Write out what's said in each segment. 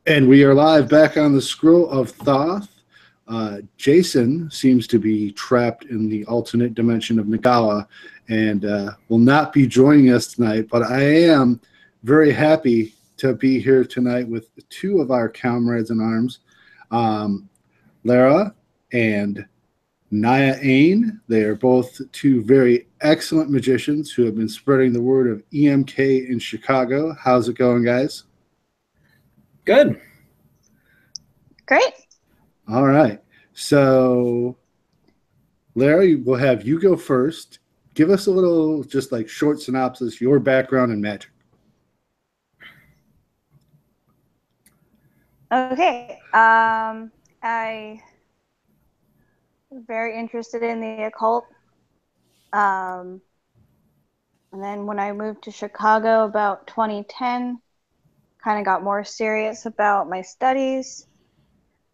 And we are live back on the Scroll of Thoth. Jason seems to be trapped in the alternate dimension of Nagala and will not be joining us tonight, but I am very happy to be here tonight with two of our comrades in arms, Lara and Naya Ain. They are both two very excellent magicians who have been spreading the word of EMK in Chicago. How's it going, guys? Good. Great. All right. So, Larry, we'll have you go first. Give us a little, just like short synopsis, your background in magic. Okay. I was very interested in the occult. And then when I moved to Chicago about 2010, kind of got more serious about my studies.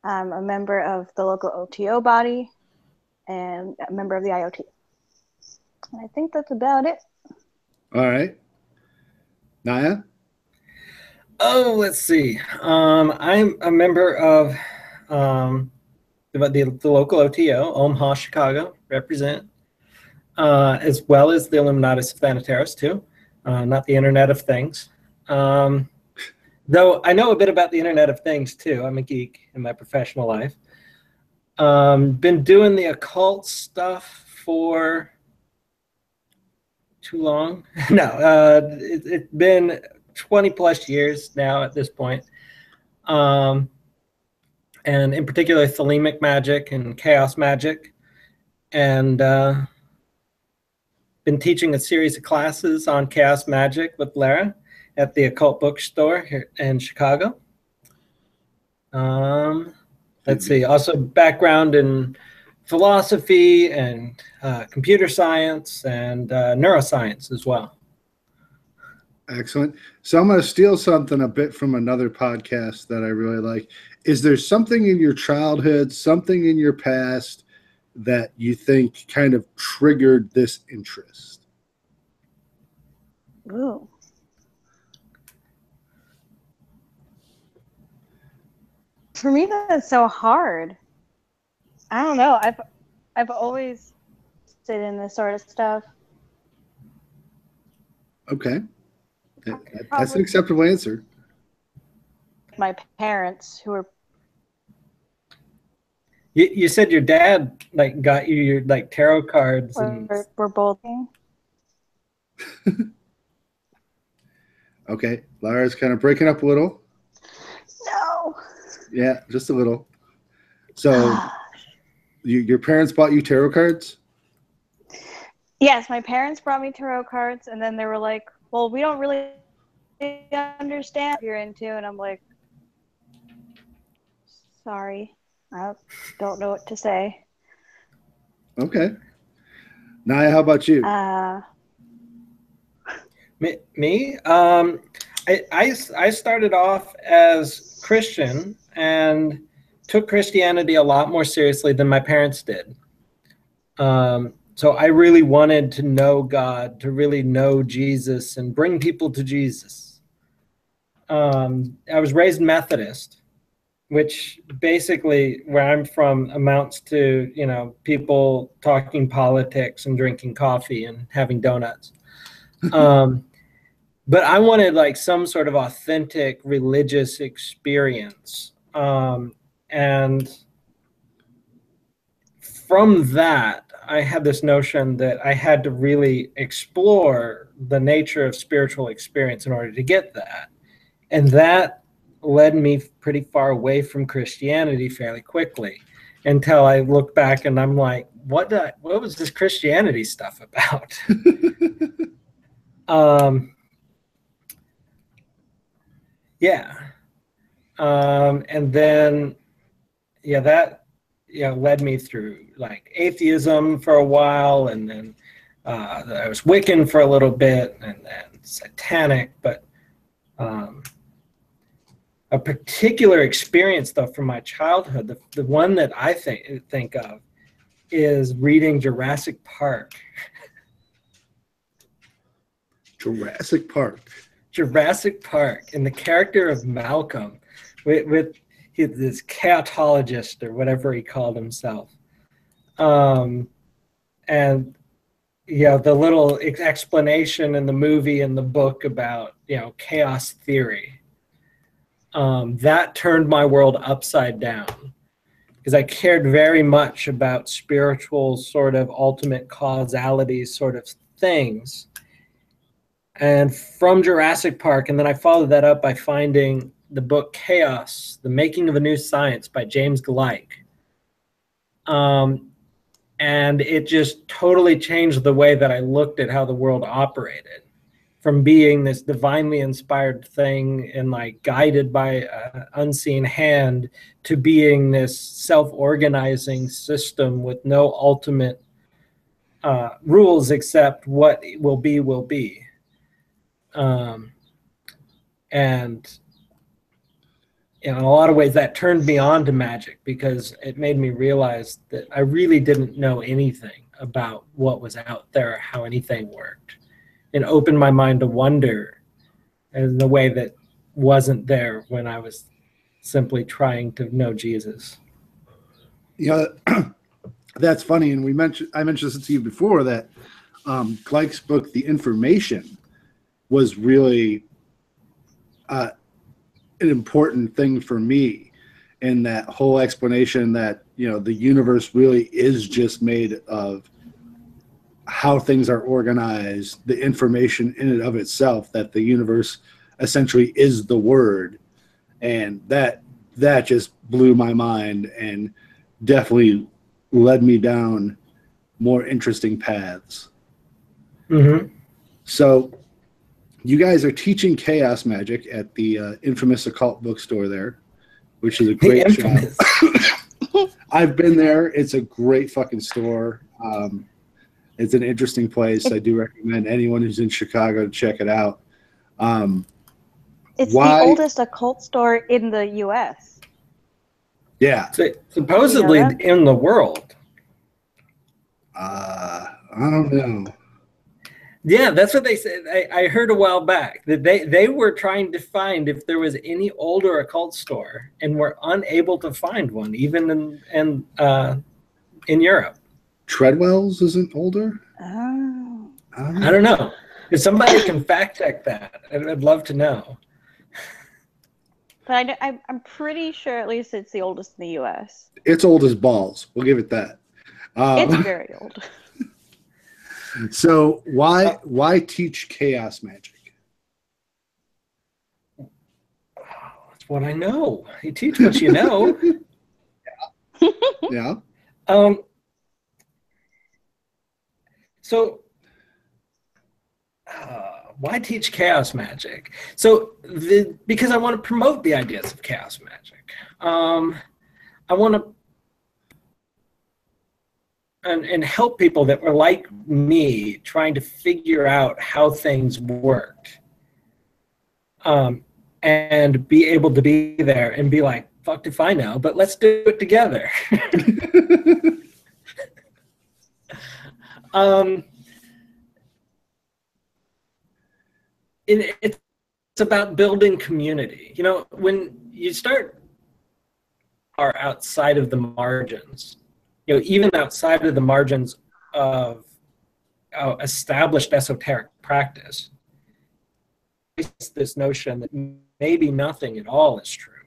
I'm a member of the local OTO body and a member of the IoT. And I think that's about it. All right. Naya? Oh, let's see. I'm a member of the local OTO, Omaha, Chicago, represent, as well as the Illuminatus Thanateros, too, not the Internet of Things. Though I know a bit about the Internet of Things, too. I'm a geek in my professional life. Been doing the occult stuff for too long. No, it's been 20 plus years now at this point. And in particular, thelemic magic and chaos magic. And been teaching a series of classes on chaos magic with Lara at the Occult Bookstore here in Chicago. Let's see, also background in philosophy and computer science and neuroscience as well. Excellent. So I'm going to steal something a bit from another podcast that I really like. Is there something in your childhood, something in your past that you think kind of triggered this interest? Ooh. For me, that's so hard. I don't know. I've always stayed in this sort of stuff. Okay. That's an acceptable answer. My parents, who were... You said your dad like got you your like tarot cards and we're both. Okay, Lara's kind of breaking up a little. No. Yeah, just a little. So, your parents bought you tarot cards? Yes, my parents brought me tarot cards, and then they were like, well, we don't really understand what you're into. And I'm like, sorry, I don't know what to say. Okay. Naya, how about you? Me? I started off as Christian and took Christianity a lot more seriously than my parents did. So I really wanted to know God, to really know Jesus and bring people to Jesus. I was raised Methodist, which basically where I'm from amounts to, you know, people talking politics and drinking coffee and having donuts. But I wanted like some sort of authentic religious experience. And from that, I had this notion that I had to really explore the nature of spiritual experience in order to get that. And that led me pretty far away from Christianity fairly quickly until I look back and I'm like, what was this Christianity stuff about? Yeah. And then, yeah, that, led me through like atheism for a while. And then I was Wiccan for a little bit and then satanic, but a particular experience though from my childhood, the one that I think of is reading Jurassic Park. Jurassic Park. Jurassic Park and the character of Malcolm with this chaotologist or whatever he called himself. And the little explanation in the movie and the book about chaos theory, that turned my world upside down, because I cared very much about spiritual sort of ultimate causality sort of things. And from Jurassic Park, and then I followed that up by finding the book Chaos, The Making of a New Science by James Gleick. And it just totally changed the way that I looked at how the world operated, from being this divinely inspired thing and like guided by an unseen hand to being this self-organizing system with no ultimate rules except what will be will be. And in a lot of ways that turned me on to magic, because it made me realize that I really didn't know anything about what was out there, how anything worked, and opened my mind to wonder in a way that wasn't there when I was simply trying to know Jesus. That's funny. And I mentioned this to you before, that Gleick's book, The Information, was really an important thing for me, in that whole explanation that the universe really is just made of how things are organized, the information in and of itself, that the universe essentially is the word. And that just blew my mind and definitely led me down more interesting paths. Mm-hmm. So you guys are teaching chaos magic at the infamous occult bookstore there, which is a great shop. I've been there. It's a great fucking store. It's an interesting place. I do recommend anyone who's in Chicago to check it out. It's the oldest occult store in the U.S. Yeah. Supposedly in the world. I don't know. Yeah, that's what they said. I heard a while back that they were trying to find if there was any older occult store, and were unable to find one, even in Europe. Treadwell's isn't older? Oh. I don't know. If somebody can fact check that, I'd love to know. But I'm pretty sure at least it's the oldest in the U.S. It's old as balls. We'll give it that. It's very old. So why teach chaos magic? That's what I know. You teach what you know. Yeah. So why teach chaos magic? So because I want to promote the ideas of chaos magic. I want to and help people that were like me, trying to figure out how things worked, and be able to be there and be like, fuck if I know, but let's do it together. It's about building community. When you start are outside of the margins, even outside of the margins of established esoteric practice, this notion that maybe nothing at all is true.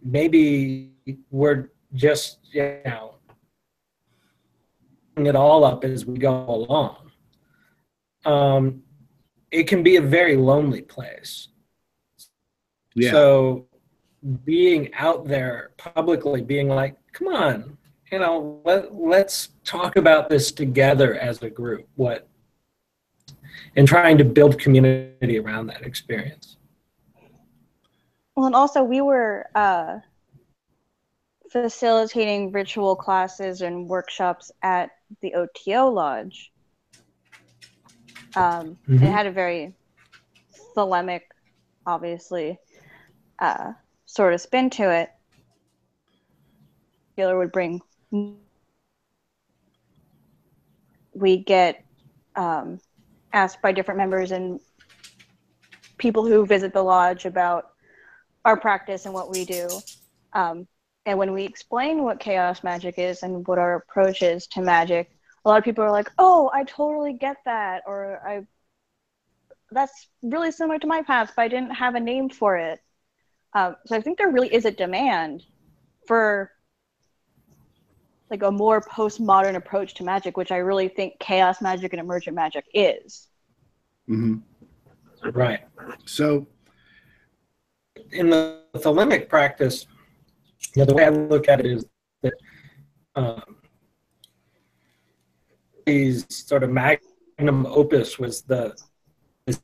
Maybe we're just, it all up as we go along. It can be a very lonely place. Yeah. So being out there publicly, being like, come on, let's talk about this together as a group, and trying to build community around that experience. Well, and also we were facilitating ritual classes and workshops at the OTO Lodge. It had a very thelemic, obviously, sort of spin to it. Healer would bring. We get asked by different members and people who visit the lodge about our practice and what we do. And when we explain what chaos magic is and what our approach is to magic, a lot of people are like, oh, I totally get that, or that's really similar to my path, but I didn't have a name for it. So I think there really is a demand for like a more postmodern approach to magic, which I really think chaos magic and emergent magic is. Mm-hmm. Right. So in the thelemic practice, the way I look at it is that his sort of magnum opus was the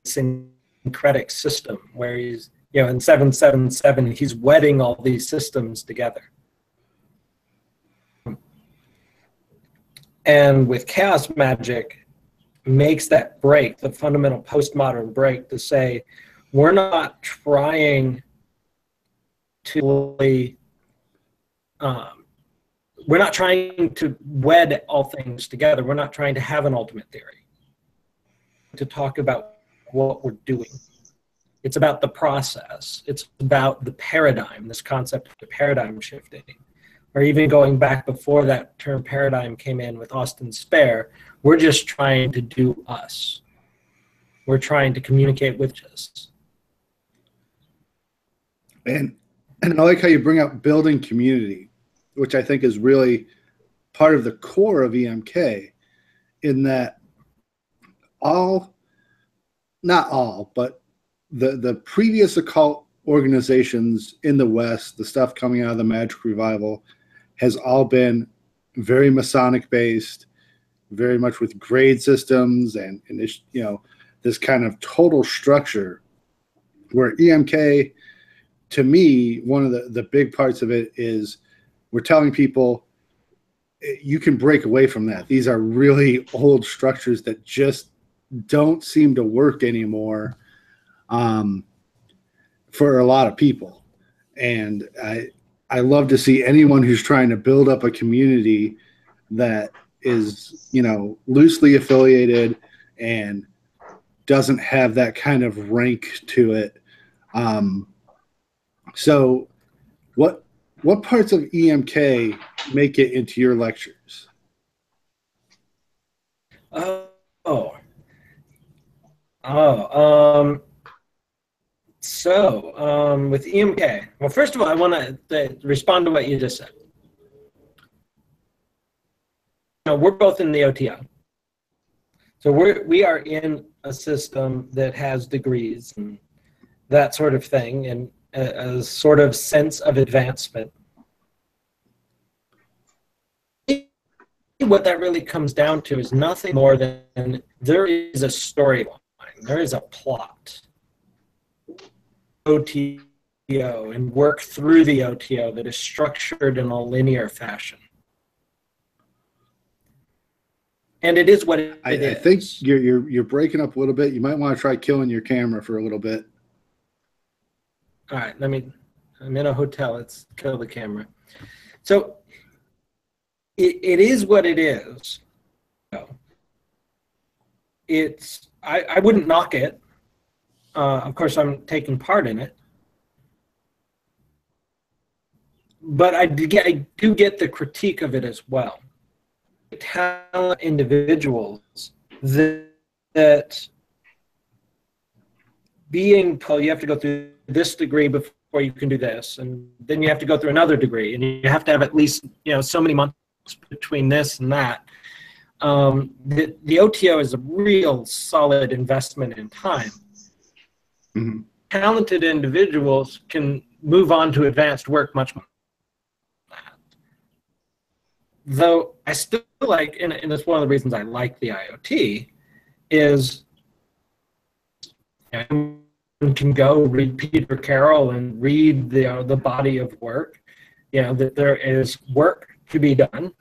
syncretic system, where he's, in 777, he's wedding all these systems together. And with chaos magic, makes that break, the fundamental postmodern break, to say, we're not trying to we're not trying to wed all things together. We're not trying to have an ultimate theory. To talk about what we're doing. It's about the process. It's about the paradigm, this concept of paradigm shifting. Or even going back before that term paradigm came in with Austin Spare, we're just trying to do us. We're trying to communicate with us. And I like how you bring up building community, which I think is really part of the core of EMK, in that not all, but the previous occult organizations in the West, the stuff coming out of the Magic Revival, has all been very Masonic based, very much with grade systems and this kind of total structure, where EMK, to me, one of the big parts of it is we're telling people you can break away from that. These are really old structures that just don't seem to work anymore for a lot of people. And I love to see anyone who's trying to build up a community that is, loosely affiliated and doesn't have that kind of rank to it. So what parts of EMK make it into your lectures? With EMK, well, first of all, I want to respond to what you just said. We're both in the OTO. So we are in a system that has degrees and that sort of thing, and a sort of sense of advancement. What that really comes down to is nothing more than there is a storyline, there is a plot. OTO, and work through the OTO that is structured in a linear fashion. And it is what it is. I think you're breaking up a little bit. You might want to try killing your camera for a little bit. All right, I'm in a hotel. Let's kill the camera. So it is what it is. I wouldn't knock it. Of course, I'm taking part in it. But I do get the critique of it as well. Talent individuals that being told you have to go through this degree before you can do this, and then you have to go through another degree, and you have to have at least so many months between this and that. The OTO is a real solid investment in time. Mm-hmm. Talented individuals can move on to advanced work much more. Though I still like, and it's one of the reasons I like the IoT, is you can go read Peter Carroll and read the body of work, that there is work to be done,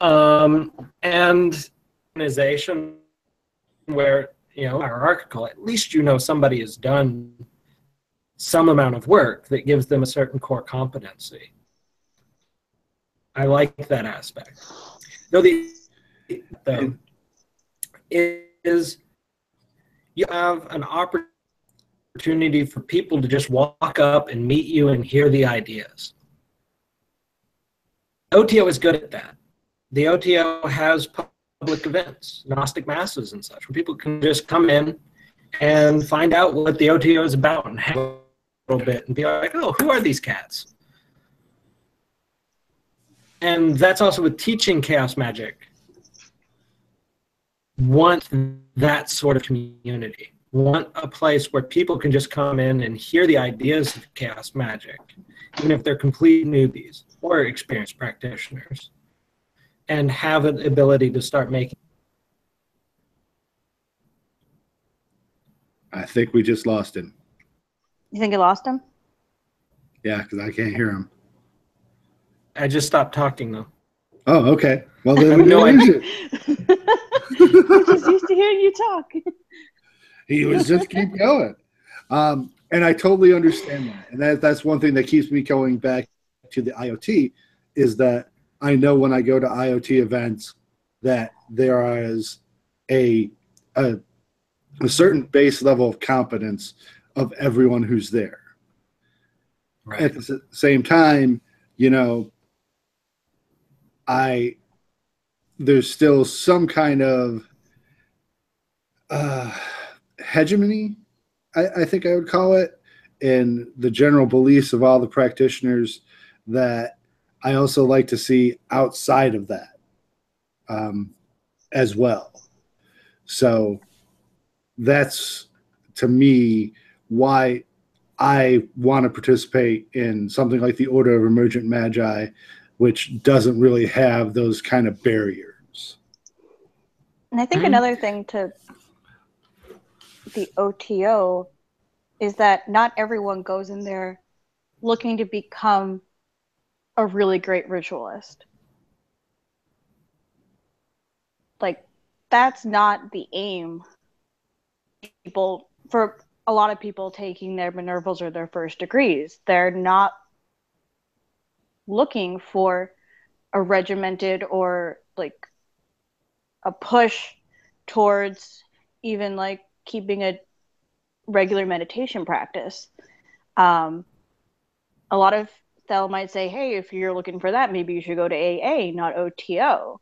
and organization where hierarchical, at least somebody has done some amount of work that gives them a certain core competency. I like that aspect. Though is you have an opportunity opportunity for people to just walk up and meet you and hear the ideas. OTO is good at that. The OTO has public events, Gnostic masses and such, where people can just come in and find out what the OTO is about and have a little bit and be like, oh, who are these cats? And that's also with teaching chaos magic. Want that sort of community. Want a place where people can just come in and hear the ideas of chaos magic, even if they're complete newbies or experienced practitioners, and have an ability to start making. I think we just lost him. You think you lost him? Yeah, because I can't hear him. I just stopped talking, though. Oh, okay. Well, then we No, didn't lose it. I'm just used to hearing you talk. He was just keep going. And I totally understand that. And that's one thing that keeps me going back to the IoT is that I know when I go to IoT events that there is a certain base level of competence of everyone who's there. Right. At the same time, you know, there's still some kind of hegemony, I think I would call it, in the general beliefs of all the practitioners that I also like to see outside of that as well. So that's, to me, why I want to participate in something like the Order of Emergent Magi, which doesn't really have those kind of barriers. And I think another thing to the OTO is that not everyone goes in there looking to become a really great ritualist. Like, that's not the aim. For a lot of people taking their Minervals or their first degrees, they're not looking for a regimented or like a push towards even like keeping a regular meditation practice. A lot of Thel might say, hey, if you're looking for that, maybe you should go to AA, not OTO.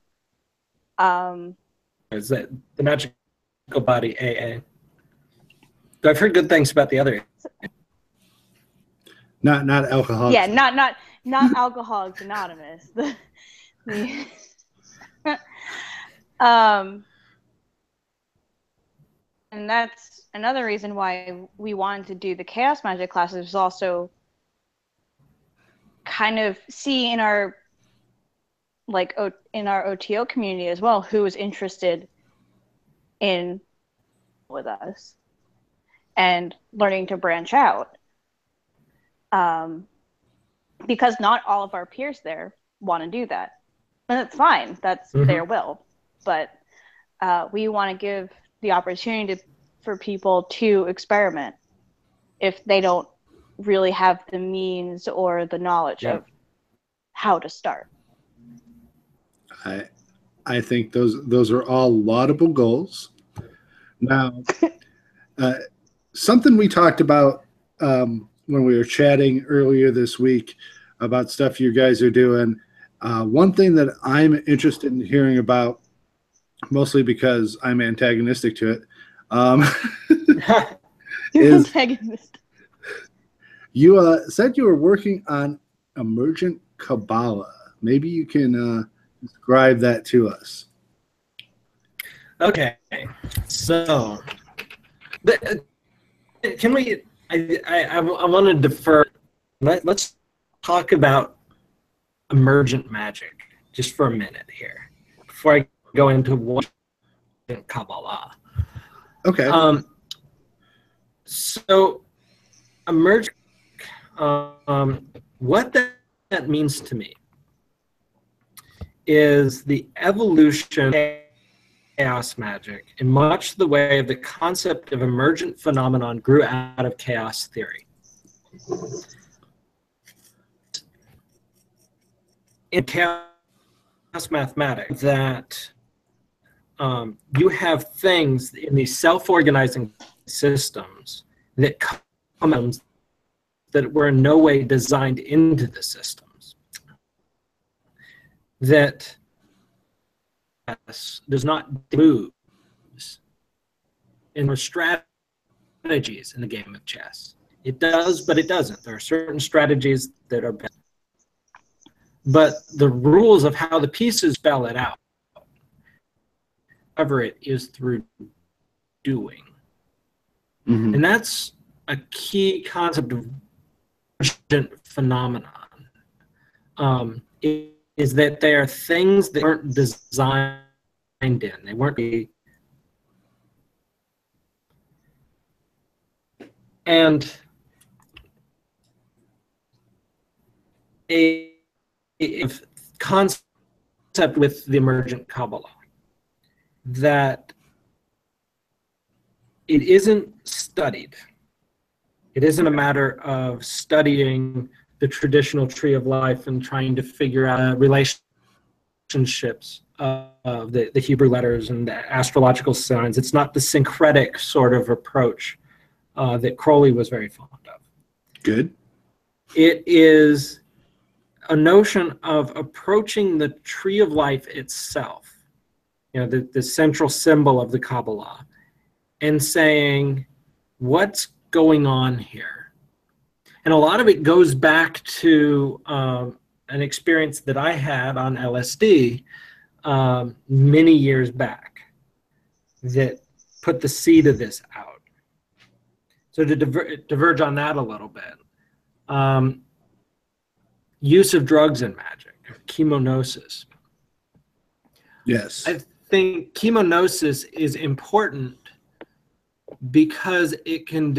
Is that the magical body AA? I've heard good things about the other. Not Alcoholics. Yeah, not Alcoholics Anonymous. And that's another reason why we wanted to do the chaos magic classes, was also kind of see in our OTO community as well who is interested in with us and learning to branch out, because not all of our peers there want to do that, and that's fine. That's their will, but we want to give the opportunity for people to experiment if they don't really have the means or the knowledge of how to start. I think those are all laudable goals. Now, something we talked about when we were chatting earlier this week about stuff you guys are doing, one thing that I'm interested in hearing about, mostly because I'm antagonistic to it, is Antagonist. You said you were working on Emergent Kabbalah. Maybe you can describe that to us. Okay, so can we? I want to defer. Let's talk about Emergent Magick just for a minute here before I go into what Kabbalah. Okay. So Emergent, what that means to me is the evolution of chaos magic in much the way the concept of emergent phenomenon grew out of chaos theory. In chaos mathematics, that you have things in these self-organizing systems that compounds that were in no way designed into the systems. That does not lose in the strategies in the game of chess. It does, but it doesn't. There are certain strategies that are better. But the rules of how the pieces spell it out, however, it is through doing. Mm-hmm. And that's a key concept of emergent phenomenon. Is that they are things that weren't designed in. They weren't. And a concept with the emergent Kabbalah that it isn't studied. It isn't a matter of studying the traditional tree of life and trying to figure out relationships of the Hebrew letters and the astrological signs. It's not the syncretic sort of approach that Crowley was very fond of. Good. It is a notion of approaching the tree of life itself, you know, the central symbol of the Kabbalah, and saying, what's going on here? And a lot of it goes back to an experience that I had on LSD many years back that put the seed of this out. So to diverge on that a little bit, use of drugs in magic, chemonosis. Yes. I think chemonosis is important because it can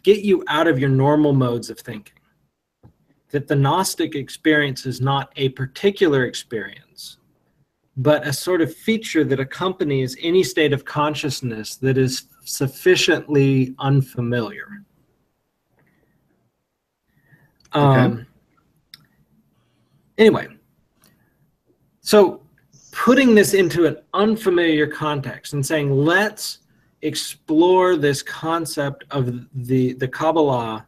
get you out of your normal modes of thinking. That the Gnostic experience is not a particular experience, but a sort of feature that accompanies any state of consciousness that is sufficiently unfamiliar. Okay. Anyway, so putting this into an unfamiliar context and saying, let's explore this concept of the Kabbalah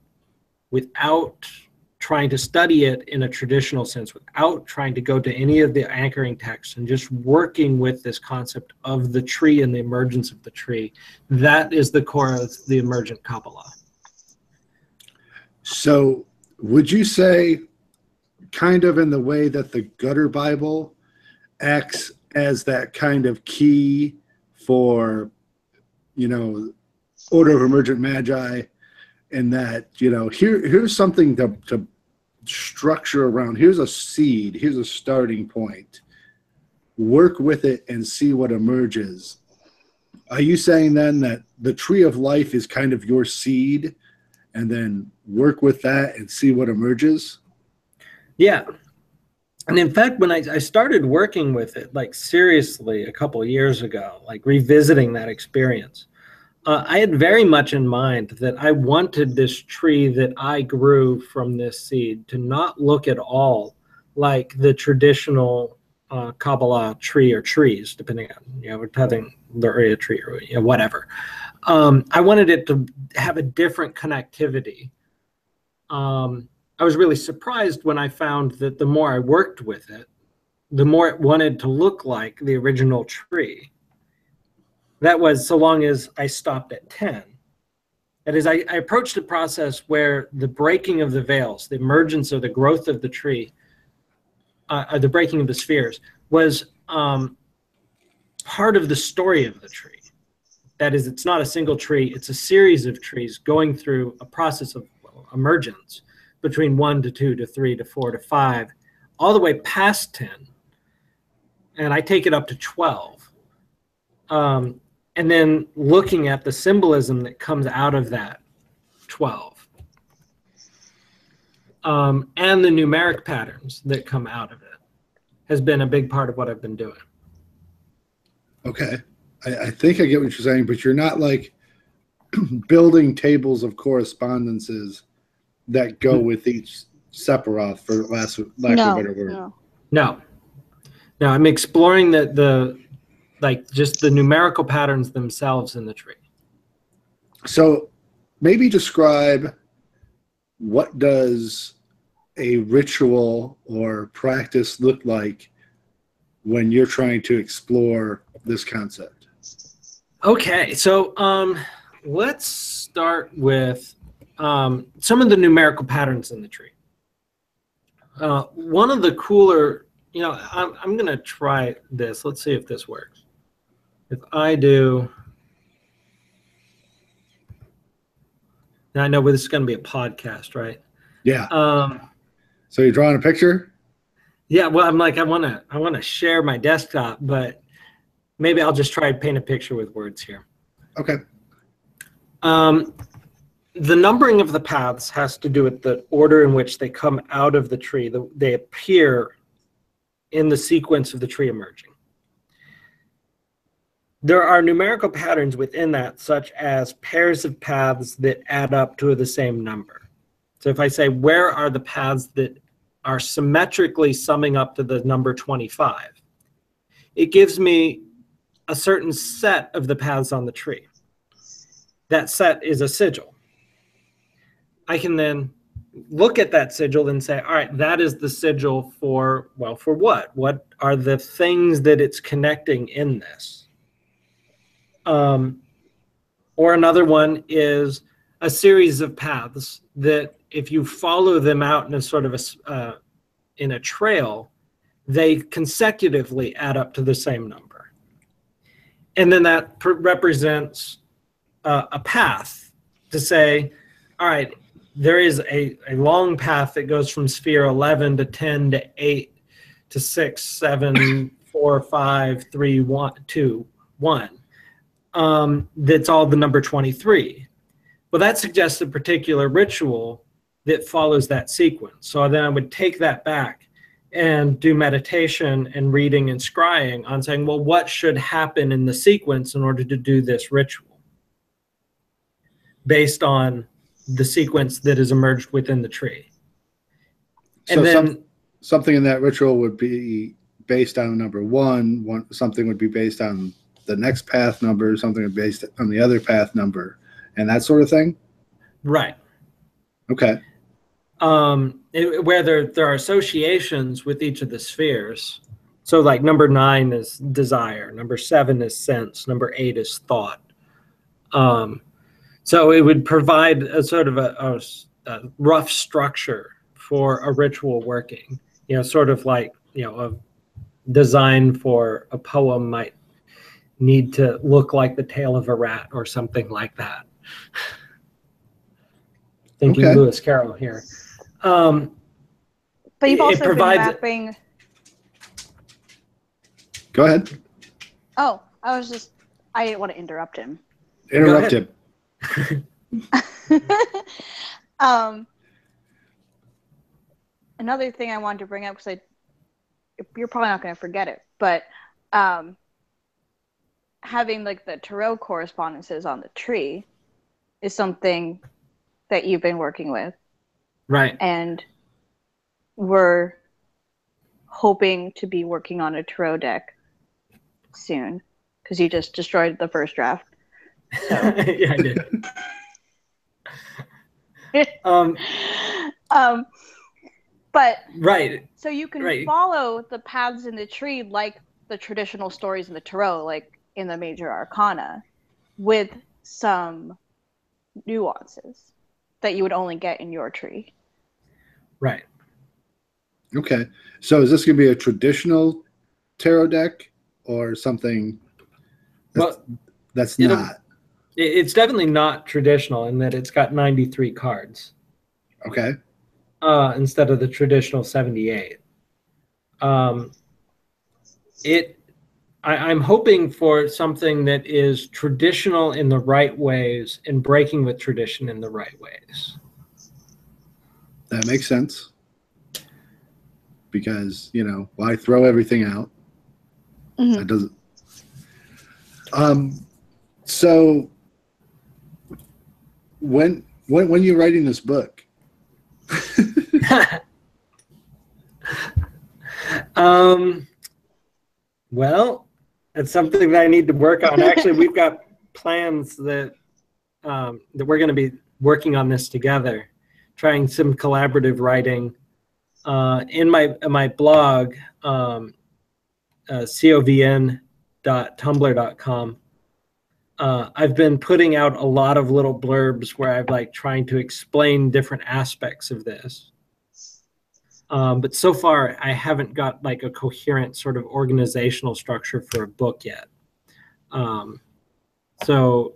without trying to study it in a traditional sense, without trying to go to any of the anchoring texts, and just working with this concept of the tree and the emergence of the tree. That is the core of the emergent Kabbalah. So would you say, kind of in the way that the Gutter Bible acts as that kind of key for, you know, Order of Emergent Magi, and that, you know, here's something to structure around. Here's a seed. Here's a starting point. Work with it and see what emerges. Are you saying then that the tree of life is kind of your seed, and then work with that and see what emerges? Yeah. And in fact, when I started working with it, like seriously, a couple of years ago, like revisiting that experience, I had very much in mind that I wanted this tree that I grew from this seed to not look at all like the traditional Kabbalah tree or trees, depending on, you know, we're having the area tree or, you know, whatever. I wanted it to have a different connectivity. I was really surprised when I found that the more I worked with it, the more it wanted to look like the original tree. That was so long as I stopped at 10. That is, I approached a process where the breaking of the veils, the emergence or the growth of the tree, the breaking of the spheres, was part of the story of the tree. That is, it's not a single tree, it's a series of trees going through a process of emergence between 1 to 2 to 3 to 4 to 5, all the way past 10. And I take it up to 12. And then looking at the symbolism that comes out of that 12. And the numeric patterns that come out of it has been a big part of what I've been doing. Okay. I think I get what you're saying, but you're not like building tables of correspondences that go with each Sephiroth, for lack of a better word. No, I'm exploring the like just the numerical patterns themselves in the tree. So maybe describe what does a ritual or practice look like when you're trying to explore this concept? Okay, so let's start with some of the numerical patterns in the tree. One of the cooler, I'm going to try this. Let's see if this works. If I do, now I know this is going to be a podcast, right? Yeah. So you're drawing a picture? Yeah. Well, I'm like, I want to share my desktop, but maybe I'll just try to paint a picture with words here. Okay. The numbering of the paths has to do with the order in which they come out of the tree. They appear in the sequence of the tree emerging. There are numerical patterns within that, such as pairs of paths that add up to the same number. So if I say, where are the paths that are symmetrically summing up to the number 25? It gives me a certain set of the paths on the tree. That set is a sigil. I can then look at that sigil and say, all right, that is the sigil for, well, for what? What are the things that it's connecting in this? Or another one is a series of paths that if you follow them out in a sort of in a trail, they consecutively add up to the same number. And then that represents a path to say, all right, there is a long path that goes from sphere 11 to 10 to 8 to 6, 7, 4, 5, 3, 1, 2, 1. That's all the number 23. Well, that suggests a particular ritual that follows that sequence. So then I would take that back and do meditation and reading and scrying on saying, well, what should happen in the sequence in order to do this ritual based on the sequence that has emerged within the tree. And so then something in that ritual would be based on number one, something would be based on the next path number, something would be based on the other path number, and that sort of thing? Right. Okay. Where there are associations with each of the spheres. So like number 9 is desire, number 7 is sense, number 8 is thought. So it would provide a sort of a rough structure for a ritual working, sort of like, a design for a poem might need to look like the tail of a rat or something like that. Thinking Okay. Lewis Carroll here. But you've also been provides mapping. Go ahead. Oh, I didn't want to interrupt him. Interrupt him. Another thing I wanted to bring up, because you're probably not going to forget it, but having like the tarot correspondences on the tree is something that you've been working with, right? And we're hoping to be working on a tarot deck soon, because you just destroyed the first draft. So. Yeah, I did. But right. So you can follow the paths in the tree like the traditional stories in the tarot, like in the major arcana, with some nuances that you would only get in your tree. Right. Okay. So is this going to be a traditional tarot deck or something that's not? It's definitely not traditional in that it's got 93 cards. Okay. Instead of the traditional 78. I'm hoping for something that is traditional in the right ways and breaking with tradition in the right ways. That makes sense. Because, why throw everything out? Mm-hmm. That doesn't. So when you're writing this book? Well, it's something that I need to work on. Actually, we've got plans that we're going to be working on this together, trying some collaborative writing. In my blog, covn.tumblr.com, I've been putting out a lot of little blurbs where I've like trying to explain different aspects of this. But so far, I haven't got like a coherent sort of organizational structure for a book yet. So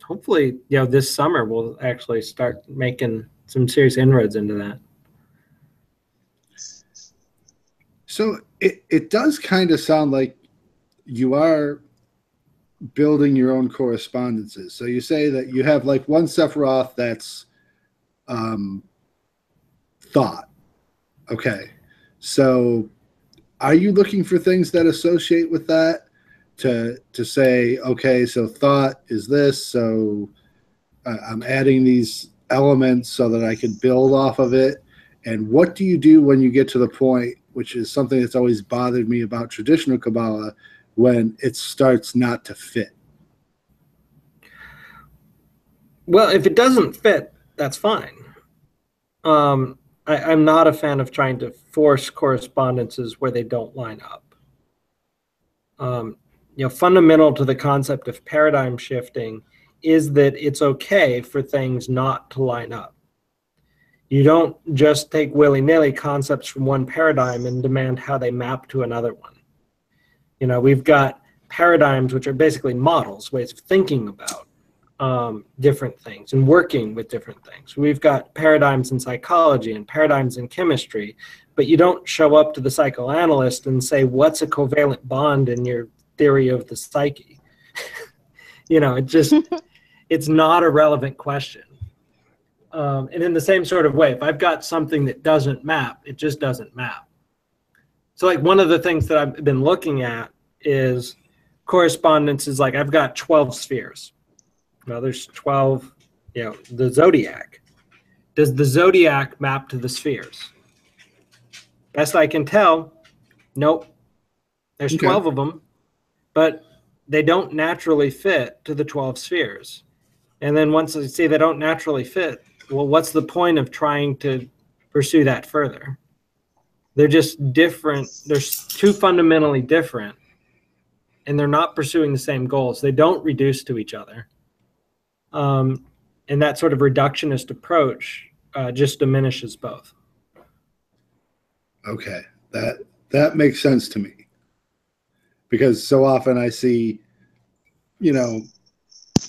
hopefully, this summer we'll actually start making some serious inroads into that. So it does kind of sound like you are building your own correspondences. So you say that you have like one Sephiroth that's Thoth. Okay. So are you looking for things that associate with that to say, okay, so Thoth is this, so I'm adding these elements so that I can build off of it? And what do you do when you get to the point, which is something that's always bothered me about traditional Kabbalah, when it starts not to fit? Well, if it doesn't fit, that's fine. I'm not a fan of trying to force correspondences where they don't line up. Fundamental to the concept of paradigm shifting is that it's okay for things not to line up. You don't just take willy-nilly concepts from one paradigm and demand how they map to another one. We've got paradigms which are basically models, ways of thinking about different things and working with different things. We've got paradigms in psychology and paradigms in chemistry, but you don't show up to the psychoanalyst and say, what's a covalent bond in your theory of the psyche? It's not a relevant question. And in the same sort of way, if I've got something that doesn't map, it just doesn't map. So like one of the things that I've been looking at is correspondences. Like I've got 12 spheres. Now there's 12, the zodiac. Does the zodiac map to the spheres? Best I can tell, nope. There's 12 of them, but they don't naturally fit to the 12 spheres. And then once I see they don't naturally fit, well, what's the point of trying to pursue that further? They're just different. They're too fundamentally different, and they're not pursuing the same goals. They don't reduce to each other. And that sort of reductionist approach just diminishes both. Okay, that makes sense to me, because so often I see,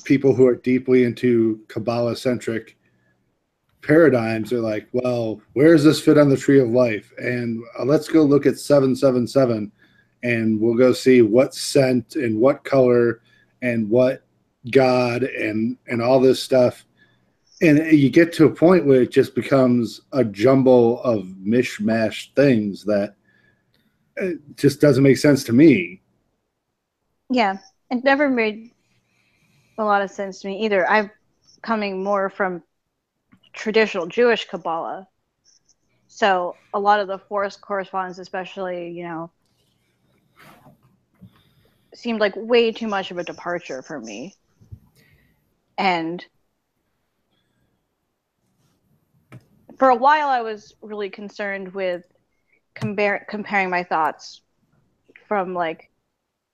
people who are deeply into Kabbalah-centric paradigms are like, well, where does this fit on the tree of life? And let's go look at 777, and we'll go see what scent and what color and what God and all this stuff. And you get to a point where it just becomes a jumble of mishmash things that just doesn't make sense to me. Yeah, it never made a lot of sense to me either. I'm coming more from traditional Jewish Kabbalah, so a lot of the forest correspondence, especially, seemed like way too much of a departure for me. And for a while, I was really concerned with comparing my thoughts from like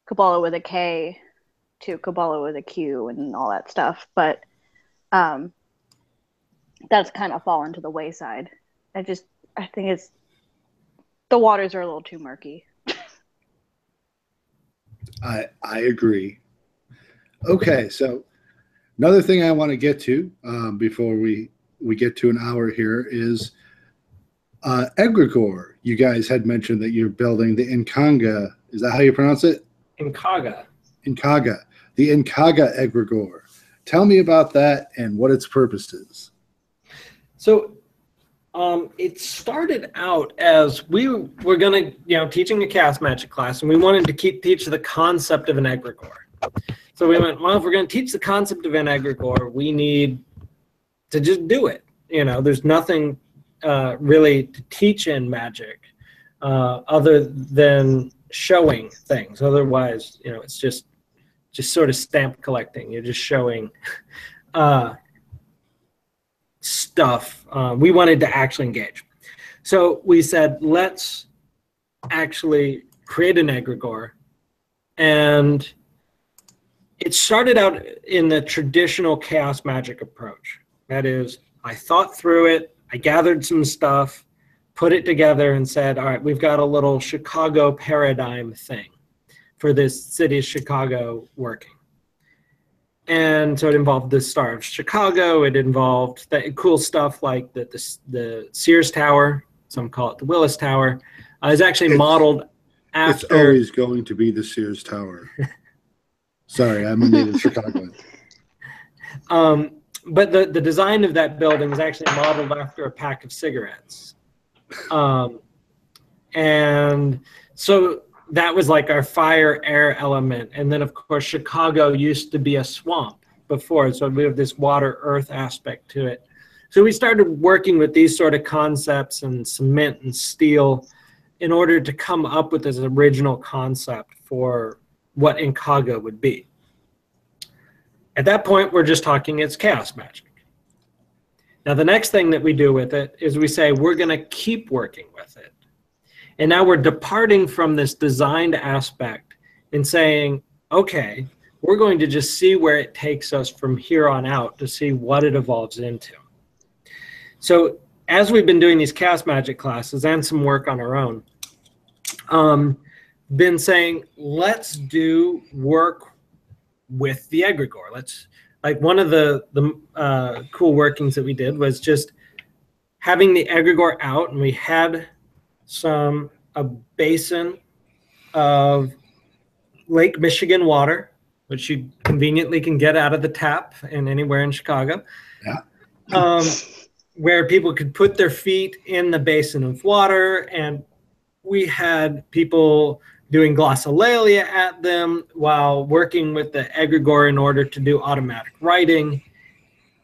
Kabbalah with a K to Kabbalah with a Q and all that stuff. But that's kind of fallen to the wayside. I think the waters are a little too murky. I agree. Okay, so another thing I want to get to before we get to an hour here is egregore. You guys had mentioned that you're building the Inkaga. Is that how you pronounce it? Inkaga. Inkaga. The Inkaga egregore. Tell me about that and what its purpose is. So it started out as we were going to, teaching a chaos magic class, and we wanted to teach the concept of an egregore. So we went, well, if we're going to teach the concept of an egregore, we need to just do it. There's nothing really to teach in magic other than showing things. Otherwise, it's just sort of stamp collecting. You're just showing. stuff. We wanted to actually engage. So we said, let's actually create an egregore. And it started out in the traditional chaos magic approach. That is, I thought through it, I gathered some stuff, put it together and said, all right, we've got a little Chicago paradigm thing for this city of Chicago working. And so it involved the Star of Chicago. It involved that cool stuff like the Sears Tower, some call it the Willis Tower. It's actually modeled after. It's always going to be the Sears Tower. Sorry, I'm a native Chicagoan. But the design of that building is actually modeled after a pack of cigarettes. And so that was like our fire air element. And then, of course, Chicago used to be a swamp before. So we have this water earth aspect to it. So we started working with these sort of concepts and cement and steel in order to come up with this original concept for what Inkaga would be. At that point, we're just talking it's chaos magic. Now, the next thing that we do with it is we say we're going to keep working with it. And now we're departing from this designed aspect and saying, okay, we're going to just see where it takes us from here on out to see what it evolves into. So as we've been doing these chaos magic classes and some work on our own, been saying, let's do work with the egregore. Let's, like, one of the cool workings that we did was just having the egregore out, and we had a basin of Lake Michigan water, which you conveniently can get out of the tap and anywhere in Chicago. Yeah. Where people could put their feet in the basin of water, and we had people doing glossolalia at them while working with the egregore in order to do automatic writing,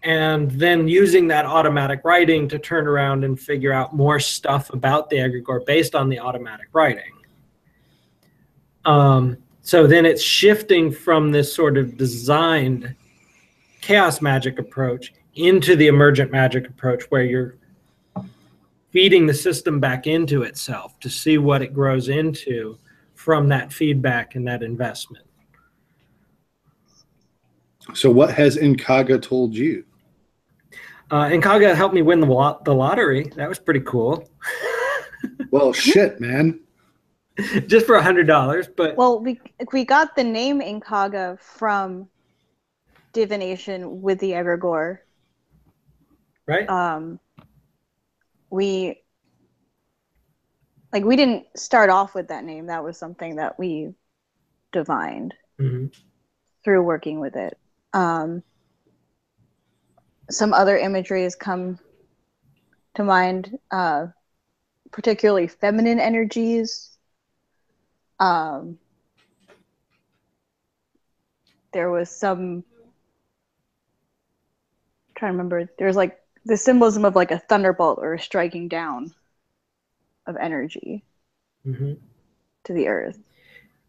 and then using that automatic writing to turn around and figure out more stuff about the egregore based on the automatic writing. So then it's shifting from this sort of designed chaos magic approach into the emergent magic approach, where you're feeding the system back into itself to see what it grows into from that feedback and that investment. So what has Inkaga told you? Inkaga helped me win the lottery. That was pretty cool. Well, shit, man. Just for $100, but well, we got the name Inkaga from divination with the egregore. Right. We didn't start off with that name. That was something that we divined through working with it. Some other imagery has come to mind, particularly feminine energies. There was some, I'm trying to remember, there's like the symbolism of like a thunderbolt or a striking down of energy to the earth.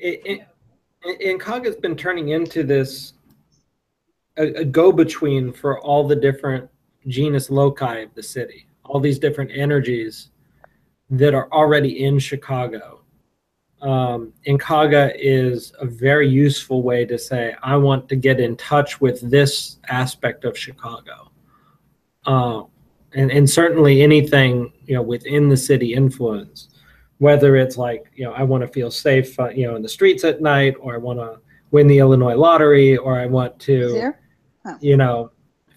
Inkaga's been turning into this a go-between for all the different genus loci of the city, all these different energies that are already in Chicago. Inkaga is a very useful way to say, I want to get in touch with this aspect of Chicago. And certainly anything, within the city influence, whether it's like, I want to feel safe, in the streets at night, or I want to win the Illinois lottery, or I want to,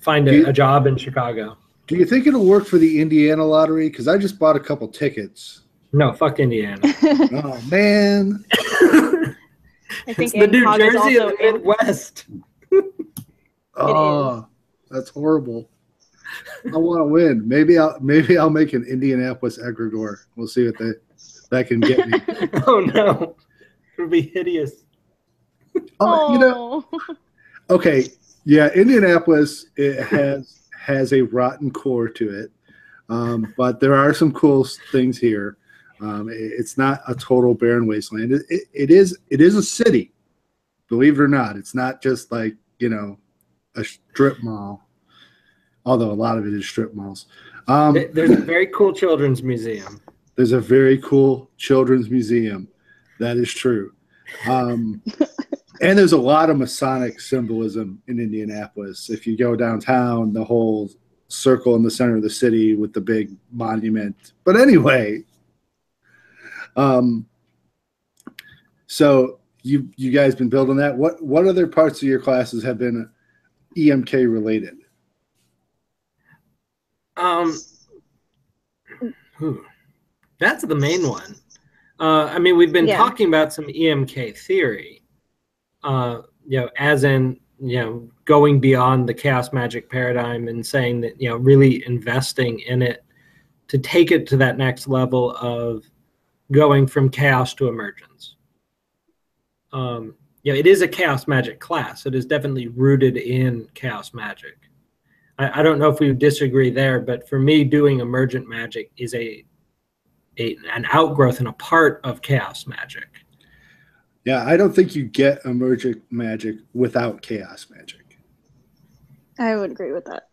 find a job in Chicago. Do you think it'll work for the Indiana lottery? Because I just bought a couple tickets. No, fuck Indiana. Oh, man. I think it's the New Jersey of the Midwest. Oh, that's horrible. I want to win. Maybe I'll make an Indianapolis egregore. We'll see what that can get me. Oh no, it'll be hideous. Okay, yeah, Indianapolis, it has a rotten core to it, but there are some cool things here. It's not a total barren wasteland. It is a city, believe it or not. It's not just like a strip mall. although a lot of it is strip malls. There's a very cool children's museum. There's a very cool children's museum. That is true. And there's a lot of Masonic symbolism in Indianapolis. If you go downtown, the whole circle in the center of the city with the big monument. But anyway, so you guys been building that. What other parts of your classes have been EMK related? That's the main one. I mean, we've been talking about some EMK theory, as in, going beyond the chaos magic paradigm and saying that, really investing in it to take it to that next level of going from chaos to emergence. It is a chaos magic class. It is definitely rooted in chaos magic. I don't know if we would disagree there, but for me, doing emergent magic is an outgrowth and a part of chaos magic. Yeah, I don't think you get emergent magic without chaos magic. I would agree with that.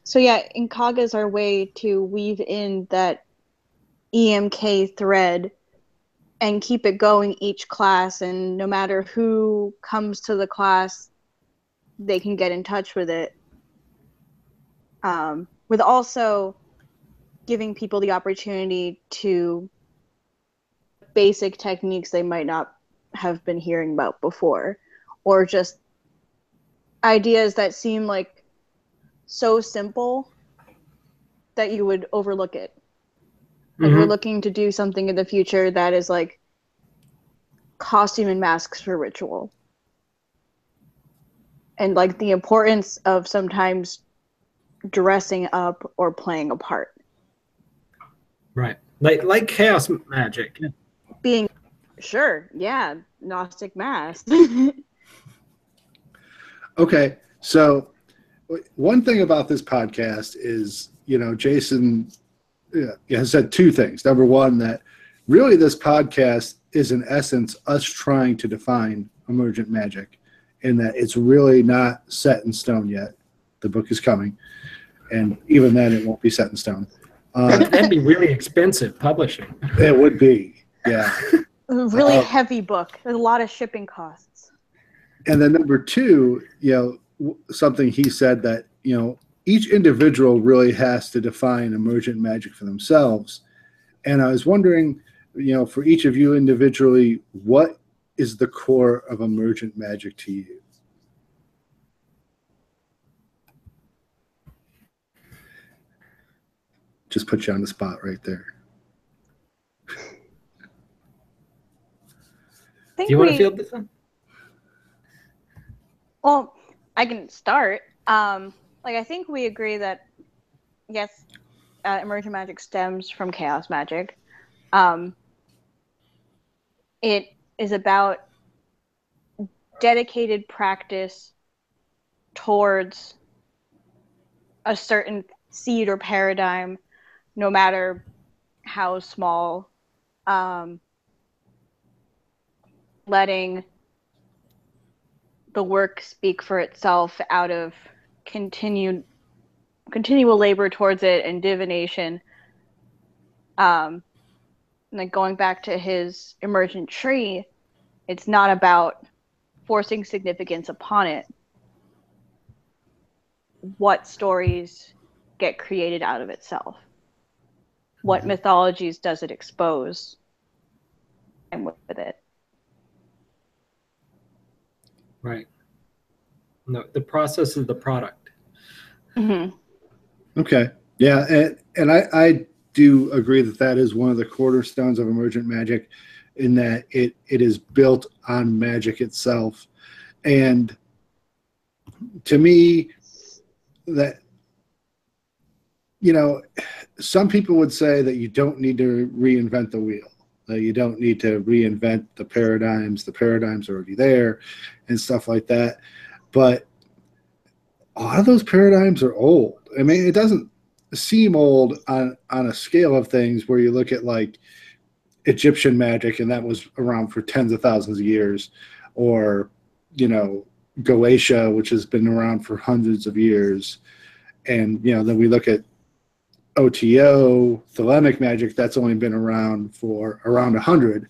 So yeah, Inkaga is our way to weave in that EMK thread and keep it going each class, and no matter who comes to the class, they can get in touch with it. With also giving people the opportunity to basic techniques they might not have been hearing about before, or just ideas that seem like so simple that you would overlook it. Like we're looking to do something in the future that is like costume and masks for ritual. And like the importance of sometimes dressing up or playing a part. Right. Like chaos magic. Being Gnostic mask. Okay. So one thing about this podcast is, Jason has said two things. Number one, that really this podcast is in essence us trying to define emergent magic, and that it's really not set in stone yet. The book is coming, and even then it won't be set in stone. That'd be really expensive publishing. It would be, yeah. A really heavy book. There's a lot of shipping costs. And then number two, something he said that, each individual really has to define emergent magic for themselves. And I was wondering, for each of you individually, what is the core of emergent magic to you? Just put you on the spot right there. Do you want to field this one? Well, I can start. I think we agree that, yes, emergent magic stems from chaos magic. It is about dedicated practice towards a certain seed or paradigm, no matter how small. Letting the work speak for itself out of continual labor towards it and divination. Like going back to his emergent tree, it's not about forcing significance upon it. What stories get created out of itself? What mythologies does it expose? And with it. Right. No, the process is the product. Mm-hmm. Okay. Yeah, and I do agree that is one of the cornerstones of emergent magic, in that it is built on magic itself. And to me, that, some people would say that you don't need to reinvent the wheel. You don't need to reinvent the paradigms. The paradigms are already there and stuff like that. But a lot of those paradigms are old. I mean, it doesn't seem old on a scale of things where you look at like Egyptian magic, and that was around for tens of thousands of years, or, Galatia, which has been around for hundreds of years. And, then we look at OTO, Thelemic magic, that's only been around for around 100.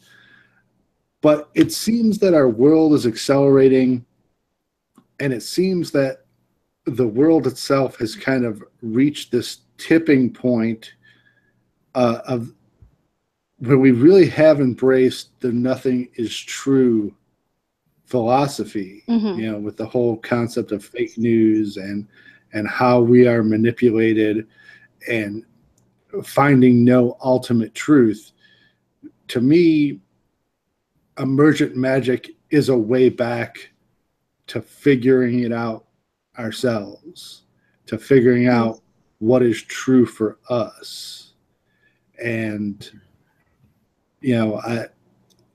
But it seems that our world is accelerating, and it seems that the world itself has kind of reached this tipping point of where we really have embraced the nothing is true philosophy, with the whole concept of fake news and how we are manipulated and finding no ultimate truth. To me, Emergent Magick is a way back to figuring it out ourselves, to figuring out what is true for us. And,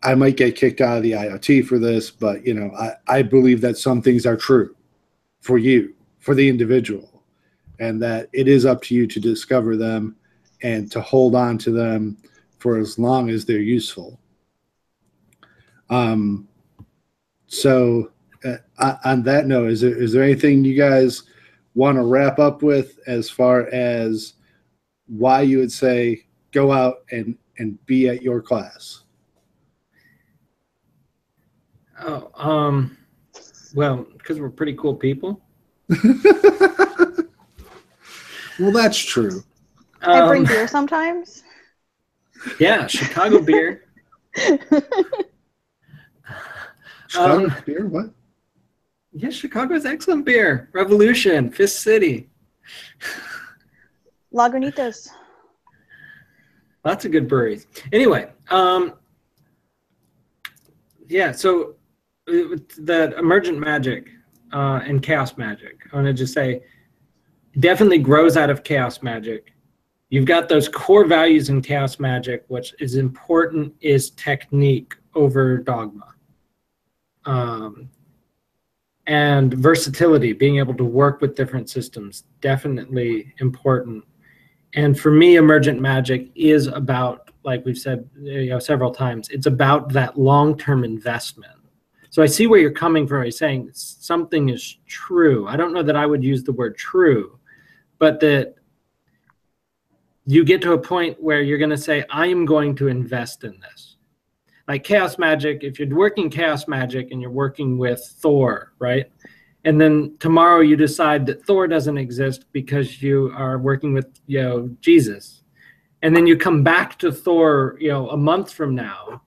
I might get kicked out of the IoT for this, but, I believe that some things are true for you, for the individual, and that it is up to you to discover them and to hold on to them for as long as they're useful. So on that note, is there anything you guys want to wrap up with as far as why you would say go out and be at your class? Oh, well, because we're pretty cool people. Well, that's true. I bring beer sometimes. Yeah, Chicago beer. Chicago beer? What? Yeah, Chicago's excellent beer. Revolution, Fist City. Lagunitas. Lots of good breweries. Anyway, yeah, so the Emergent Magick and Chaos Magic, I want to just say, definitely grows out of Chaos Magic. You've got those core values in Chaos Magic. What is important is technique over dogma. And versatility, being able to work with different systems, definitely important. And for me, Emergent Magick is about, like we've said several times, it's about that long-term investment. So I see where you're coming from. You're saying something is true. I don't know that I would use the word true, but that you get to a point where you're going to say, I am going to invest in this. Like Chaos Magic, if you're working Chaos Magic and you're working with Thor, right? And then tomorrow you decide that Thor doesn't exist because you are working with, Jesus. And then you come back to Thor, a month from now.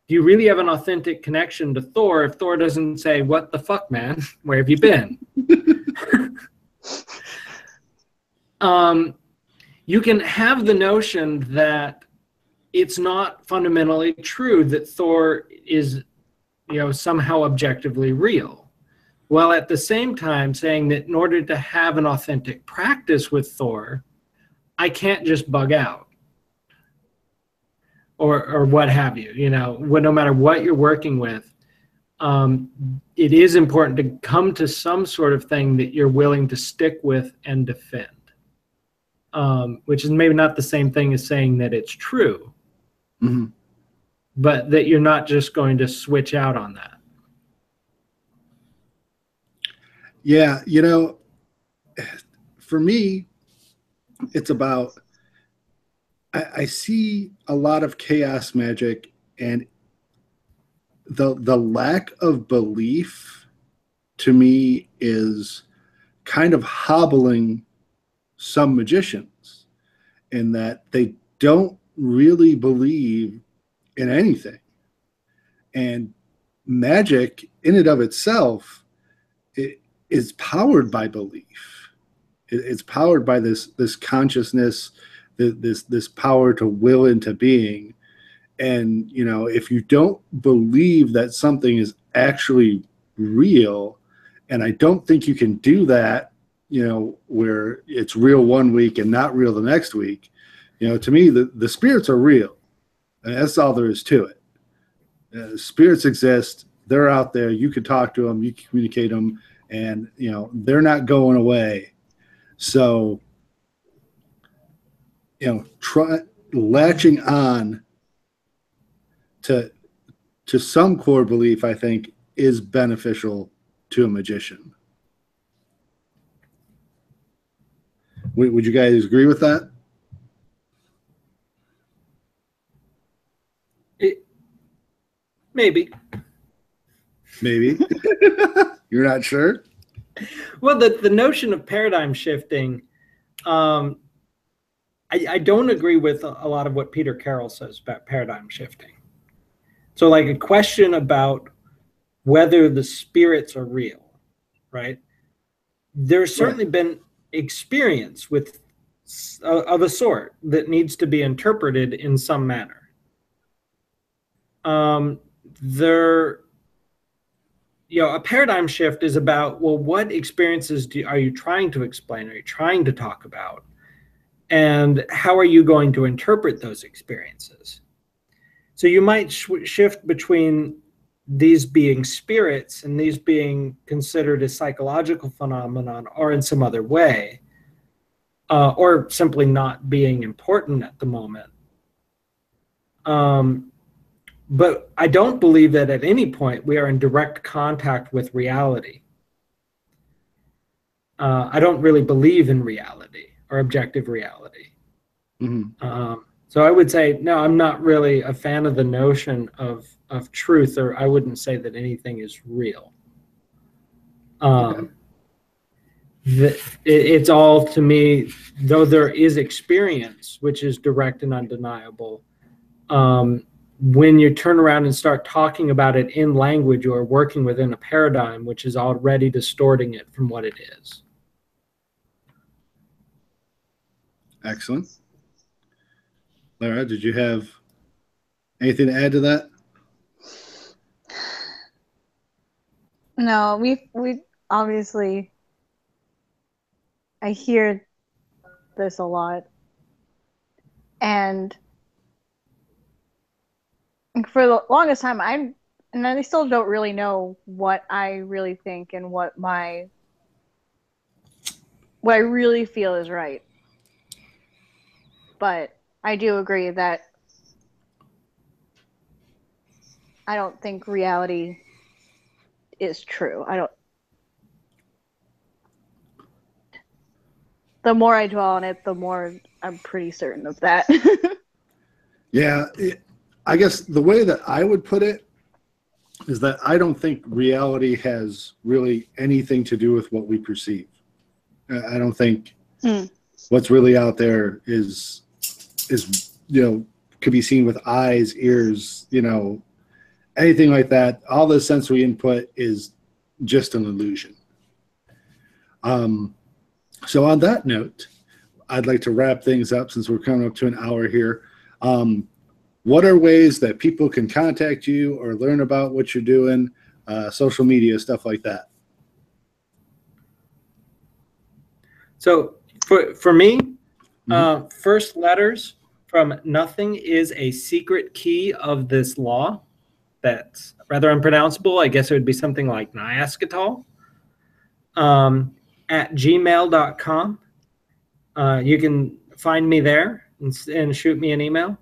Do you really have an authentic connection to Thor if Thor doesn't say, what the fuck, man? Where have you been? You can have the notion that it's not fundamentally true that Thor is, somehow objectively real. While at the same time saying that in order to have an authentic practice with Thor, I can't just bug out. Or what have you, no matter what you're working with, it is important to come to some sort of thing that you're willing to stick with and defend, which is maybe not the same thing as saying that it's true, but that you're not just going to switch out on that. Yeah, for me, it's about, I see a lot of Chaos Magic, and the lack of belief to me is kind of hobbling some magicians in that they don't really believe in anything. And magic in and of itself, it is powered by belief. It's powered by this consciousness, this power to will into being. And if you don't believe that something is actually real, and I don't think you can do that, where it's real one week and not real the next week, to me the spirits are real, and that's all there is to it. Spirits exist, they're out there, you can talk to them, you can communicate them, and they're not going away. So try latching on to some core belief, I think, is beneficial to a magician. Would you guys agree with that? Maybe. Maybe. You're not sure? Well, the notion of paradigm shifting, I don't agree with a lot of what Peter Carroll says about paradigm shifting. So like a question about whether the spirits are real, right? There's certainly been experience with of a sort that needs to be interpreted in some manner. A paradigm shift is about, well, what experiences are you trying to explain? Are you trying to talk about? And how are you going to interpret those experiences? So you might shift between these being spirits and these being considered a psychological phenomenon or in some other way, or simply not being important at the moment. But I don't believe that at any point we are in direct contact with reality. I don't really believe in reality or objective reality. Mm-hmm. So I would say, no, I'm not really a fan of the notion of truth, or I wouldn't say that anything is real. It's all, to me, though there is experience, which is direct and undeniable, when you turn around and start talking about it in language or working within a paradigm, which is already distorting it from what it is. Excellent. Lara, did you have anything to add to that? No, we obviously, I hear this a lot, and for the longest time, I still don't really know what I really think and what I really feel is right. But I do agree that I don't think reality is true. The more I dwell on it, the more I'm pretty certain of that. Yeah. I guess the way that I would put it is that I don't think reality has really anything to do with what we perceive. I don't think what's really out there is could be seen with eyes, ears, anything like that. All the sensory input is just an illusion. So on that note, I'd like to wrap things up since we're coming up to an hour here. What are ways that people can contact you or learn about what you're doing, social media, stuff like that? So for me, first letters from nothing is a secret key of this law that's rather unpronounceable. I guess it would be something like Nyaskatol. At gmail.com. You can find me there and shoot me an email.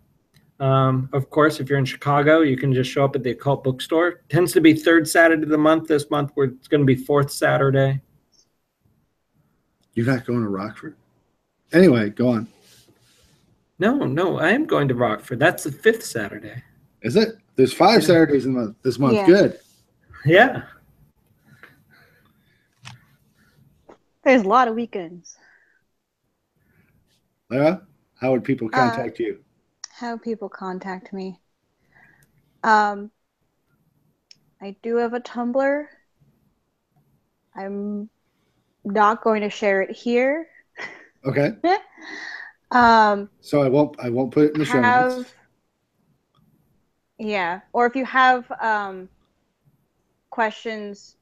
Of course, if you're in Chicago, you can just show up at the Occult Bookstore. It tends to be third Saturday of the month. This month, it's going to be fourth Saturday. You're not going to Rockford? Anyway, go on. No, I am going to Rockford. That's the fifth Saturday. Is it? There's 5 Saturdays in this month. Yeah. Good. Yeah. There's a lot of weekends. Lara, how would people contact you? How people contact me? I do have a Tumblr. I'm not going to share it here. Okay. So I won't put it in the show notes. Yeah, or if you have questions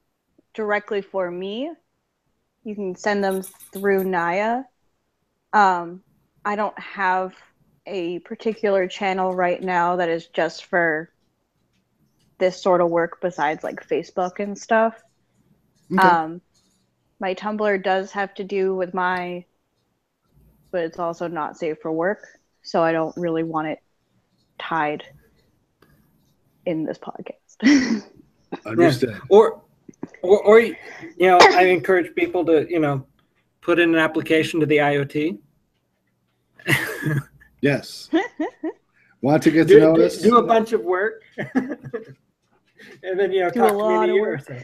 directly for me, you can send them through Naya. I don't have a particular channel right now that is just for this sort of work besides like Facebook and stuff. Okay. My Tumblr does have to do with but it's also not safe for work, so I don't really want it tied in this podcast. Understood. Yeah. Or you know, I encourage people to, you know, put in an application to the IoT. Yes. Want to get to know us? Do a bunch of work. And then, you know, Do a talk to me lot in a of year or work. so.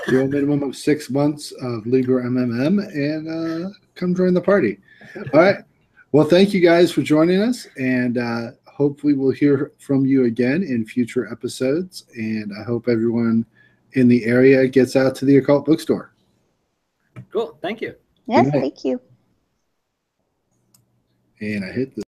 Do a minimum of 6 months of Libra MMM and come join the party. All right. Well, thank you guys for joining us, and hopefully we'll hear from you again in future episodes. And I hope everyone in the area gets out to the occult bookstore. Cool. Thank you. Yes, thank you. And I hit the